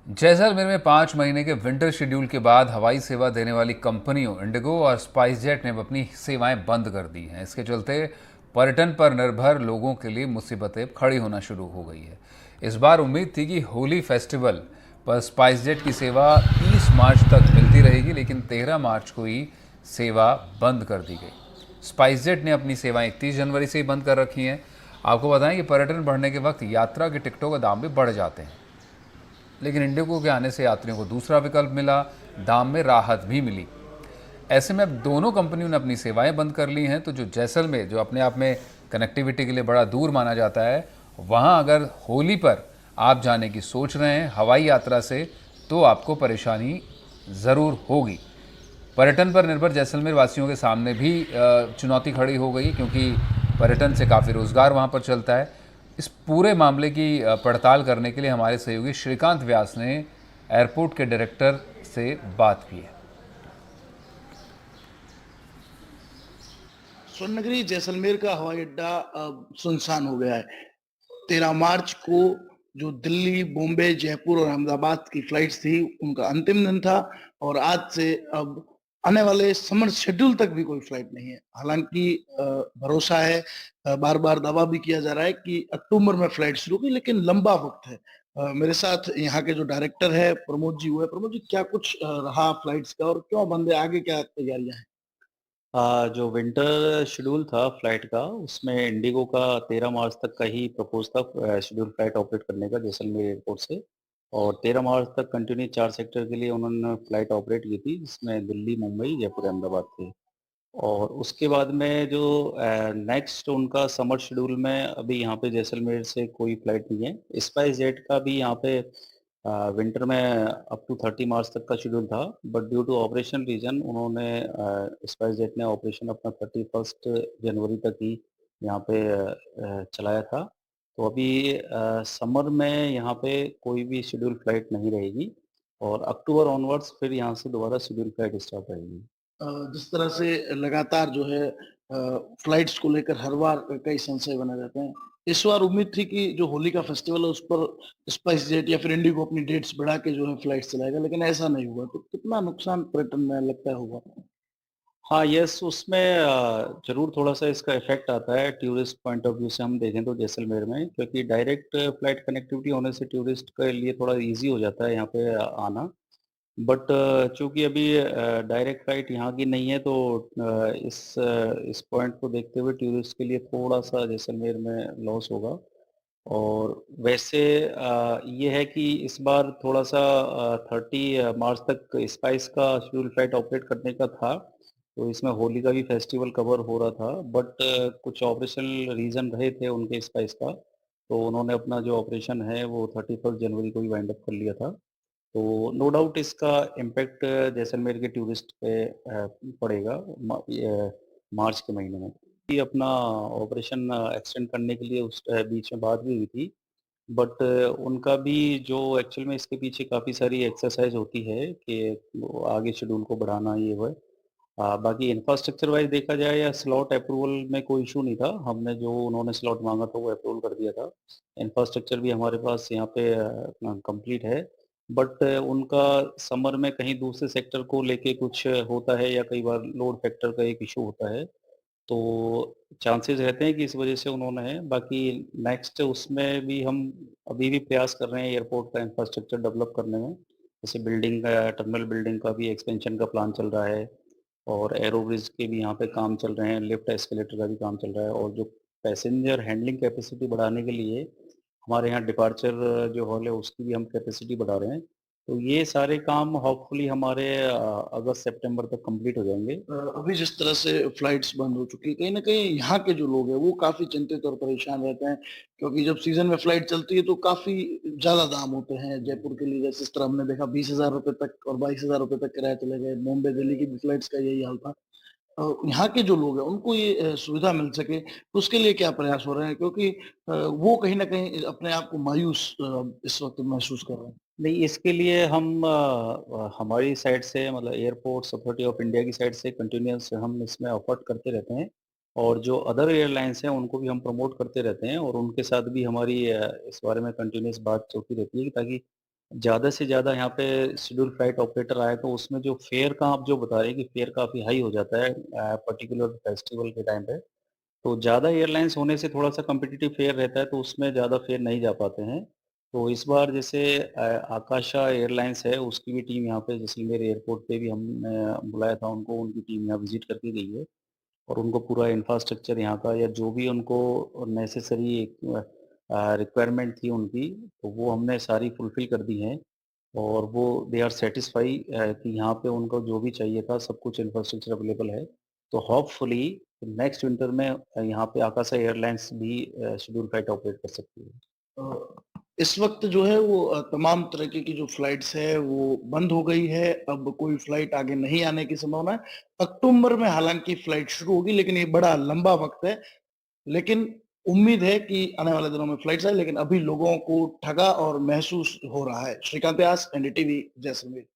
जैसलमेर में 5 महीने के विंटर शेड्यूल के बाद हवाई सेवा देने वाली कंपनियों इंडिगो और स्पाइस जेट ने अपनी सेवाएं बंद कर दी हैं। इसके चलते पर्यटन पर निर्भर लोगों के लिए मुसीबतें खड़ी होना शुरू हो गई है। इस बार उम्मीद थी कि होली फेस्टिवल पर स्पाइस जेट की सेवा 30 मार्च तक मिलती रहेगी, लेकिन 13 मार्च को ही सेवा बंद कर दी गई। स्पाइस जेट ने अपनी सेवाएं 31 जनवरी से ही बंद कर रखी हैं। आपको बताएं कि पर्यटन बढ़ने के वक्त यात्रा के टिकटों का दाम भी बढ़ जाते हैं, लेकिन इंडिगो के आने से यात्रियों को दूसरा विकल्प मिला, दाम में राहत भी मिली। ऐसे में अब दोनों कंपनियों ने अपनी सेवाएं बंद कर ली हैं, तो जो जैसलमेर, जो अपने आप में कनेक्टिविटी के लिए बड़ा दूर माना जाता है, वहाँ अगर होली पर आप जाने की सोच रहे हैं हवाई यात्रा से, तो आपको परेशानी ज़रूर होगी। पर्यटन पर निर्भर जैसलमेर वासियों के सामने भी चुनौती खड़ी हो गई, क्योंकि पर्यटन से काफ़ी रोज़गार वहाँ पर चलता है। इस पूरे मामले की पड़ताल करने के लिए हमारे सहयोगी श्रीकांत व्यास ने एयरपोर्ट के डायरेक्टर से बात की है। स्वर्ण नगरी जैसलमेर का हवाई अड्डा अब सुनसान हो गया है। 13 मार्च को जो दिल्ली, बॉम्बे, जयपुर और अहमदाबाद की फ्लाइट्स थी, उनका अंतिम दिन था और आज से अब आने वाले समर शेड्यूल तक भी कोई फ्लाइट नहीं है। हालांकि भरोसा है, बार-बार दावा भी किया जा रहा है कि अक्टूबर में फ्लाइट शुरू होगी, लेकिन लंबा वक्त है। मेरे साथ यहाँ के जो डायरेक्टर है प्रमोद जी, वो है। प्रमोद जी, क्या कुछ रहा फ्लाइट्स का और क्यों बंद है? आगे क्या तैयारियां हैं? जो विंटर शेड्यूल था फ्लाइट का, उसमें इंडिगो का 13 मार्च तक का ही प्रपोज था शेड्यूल फ्लाइट ऑपरेट करने का जैसलमेर एयरपोर्ट से। और 13 मार्च तक कंटिन्यू 4 सेक्टर के लिए उन्होंने फ्लाइट ऑपरेट की थी, जिसमें दिल्ली, मुंबई, जयपुर, अहमदाबाद थे। और उसके बाद में जो नेक्स्ट उनका समर शेड्यूल में अभी यहाँ पे जैसलमेर से कोई फ्लाइट नहीं है। स्पाइस जेट का भी यहाँ पे विंटर में अप टू 30 मार्च तक का शेड्यूल था, but due to operation reason उन्होंने स्पाइस जेट ने ऑपरेशन अपना 31 जनवरी तक ही यहाँ पे चलाया था। तो अभी समर में यहाँ पे कोई भी शेड्यूल फ्लाइट नहीं रहेगी और अक्टूबर ऑनवर्ड्स फिर यहाँ से दोबारा शेड्यूल फ्लाइट स्टार्ट रहेगी। जिस तरह से लगातार जो है फ्लाइट्स को लेकर हर बार कई संशय बने रहते हैं। इस बार उम्मीद थी कि जो होली का फेस्टिवल है उस पर स्पाइस जेट या फिर इंडिगो अपनी डेट्स बढ़ा के जो है फ्लाइट्स चलाएगा, लेकिन ऐसा नहीं हुआ। तो कितना नुकसान पर्यटन में लगता है होगा? हाँ, यस, उसमें ज़रूर थोड़ा-सा इसका इफ़ेक्ट आता है टूरिस्ट पॉइंट ऑफ व्यू से हम देखें तो जैसलमेर में, क्योंकि डायरेक्ट फ्लाइट कनेक्टिविटी होने से टूरिस्ट के लिए थोड़ा ईज़ी हो जाता है यहाँ पे आना। बट चूँकि अभी डायरेक्ट फ्लाइट यहाँ की नहीं है, तो इस पॉइंट को देखते हुए टूरिस्ट के लिए थोड़ा-सा जैसलमेर में लॉस होगा। और वैसे ये है कि इस बार थोड़ा-सा 30 मार्च तक स्पाइस का शेड्यूल फ्लाइट ऑपरेट करने का था, तो इसमें होली का भी फेस्टिवल कवर हो रहा था, बट कुछ ऑपरेशनल रीज़न रहे थे उनके स्पाइस का, तो उन्होंने अपना जो ऑपरेशन है वो 31 जनवरी को ही वाइंड अप कर लिया था। तो नो डाउट इसका इम्पैक्ट जैसलमेर के टूरिस्ट पे पड़ेगा मार्च के महीने में। ये अपना ऑपरेशन एक्सटेंड करने के लिए उस बीच में बात भी हुई थी, बट उनका भी जो एक्चुअल में इसके पीछे काफ़ी सारी एक्सरसाइज होती है कि वो आगे शेड्यूल को बढ़ाना ये वो है। बाकी इंफ्रास्ट्रक्चर वाइज़ देखा जाए या स्लॉट अप्रूवल में कोई इश्यू नहीं था। हमने जो उन्होंने स्लॉट माँगा था वो अप्रूवल कर दिया था। इंफ्रास्ट्रक्चर भी हमारे पास यहाँ पे कंप्लीट है। बट उनका समर में कहीं दूसरे सेक्टर को लेके कुछ होता है या कई बार लोड फैक्टर का एक इश्यू होता है। तो चांसेस रहते हैं कि इस वजह से उन्होंने है। बाकी नेक्स्ट उसमें भी हम अभी भी प्रयास कर रहे हैं एयरपोर्ट का इंफ्रास्ट्रक्चर डेवलप करने में। जैसे बिल्डिंग का टर्मिनल बिल्डिंग का भी एक्सपेंशन का प्लान चल रहा है और एरो ब्रिज के भी यहाँ पे काम चल रहे हैं, लिफ्ट एस्केलेटर का भी काम चल रहा है और जो पैसेंजर हैंडलिंग कैपेसिटी बढ़ाने के लिए हमारे यहाँ डिपार्चर जो हॉल है उसकी भी हम कैपेसिटी बढ़ा रहे हैं। तो ये सारे काम होपफुली हमारे अगस्त सितंबर तक कंप्लीट हो जाएँगे। अभी जिस तरह से फ्लाइट्स बंद हो चुकी है, कहीं न कहीं यहाँ के जो लोग हैं वो काफ़ी चिंतित और परेशान रहते हैं, क्योंकि जब सीज़न में फ्लाइट चलती है तो काफ़ी ज़्यादा दाम होते हैं। जयपुर के लिए जैसे इस तरह हमने देखा 20,000 रुपए तक और 22,000 रुपए तक किराए चले गए। मुंबई, दिल्ली की भी फ्लाइट्स का यही हाल था। यहाँ के जो लोग हैं उनको ये सुविधा मिल सके, तो उसके लिए क्या प्रयास हो रहे हैं? क्योंकि वो कहीं न कहीं अपने आप को मायूस इस वक़्त महसूस कर रहे हैं। नहीं, इसके लिए हम हमारी साइड से मतलब एयरपोर्ट्स अथॉरिटी ऑफ इंडिया की साइड से कंटिन्यूअस हम इसमें एफर्ट करते रहते हैं और जो अदर एयरलाइंस हैं उनको भी हम प्रमोट करते रहते हैं और उनके साथ भी हमारी इस बारे में कंटिन्यूअस बात चलती रहती है ताकि ज़्यादा से ज़्यादा यहाँ पे शेड्यूल फ्लाइट ऑपरेटर आए तो उसमें जो फेयर का आप जो बता रहे हैं कि फेयर काफ़ी हाई हो जाता है पर्टिकुलर फेस्टिवल के टाइम पे। तो ज़्यादा एयरलाइंस होने से थोड़ा-सा कॉम्पिटिटिव फेयर रहता है, तो उसमें ज़्यादा फेयर नहीं जा पाते हैं। तो इस बार जैसे आकाशा एयरलाइंस है, उसकी भी टीम यहाँ पे जैसलमेर एयरपोर्ट पे भी हमने बुलाया था उनको, उनकी टीम यहाँ विज़िट करके गई है और उनको पूरा इंफ्रास्ट्रक्चर यहाँ का या जो भी उनको नेसेसरी रिक्वायरमेंट थी उनकी, तो वो हमने सारी फुलफ़िल कर दी हैं और वो दे आर सैटिस्फाई कि यहाँ पे उनको जो भी चाहिए था, सब कुछ इंफ्रास्ट्रक्चर अवेलेबल है। तो होपफुली नेक्स्ट विंटर में यहाँ पे आकाशा एयरलाइंस भी शेड्यूल फ्लाइट ऑपरेट कर सकती है। इस वक्त जो है वो तमाम तरीके की जो फ्लाइट्स है वो बंद हो गई है। अब कोई फ्लाइट आगे नहीं आने की संभावना है। अक्टूबर में हालांकि फ्लाइट शुरू होगी, लेकिन ये बड़ा लंबा वक्त है। लेकिन उम्मीद है कि आने वाले दिनों में फ्लाइट्स आए, लेकिन अभी लोगों को ठगा और महसूस हो रहा है। श्रीकांत व्यास, एनडीटीवी, जैसलमेर।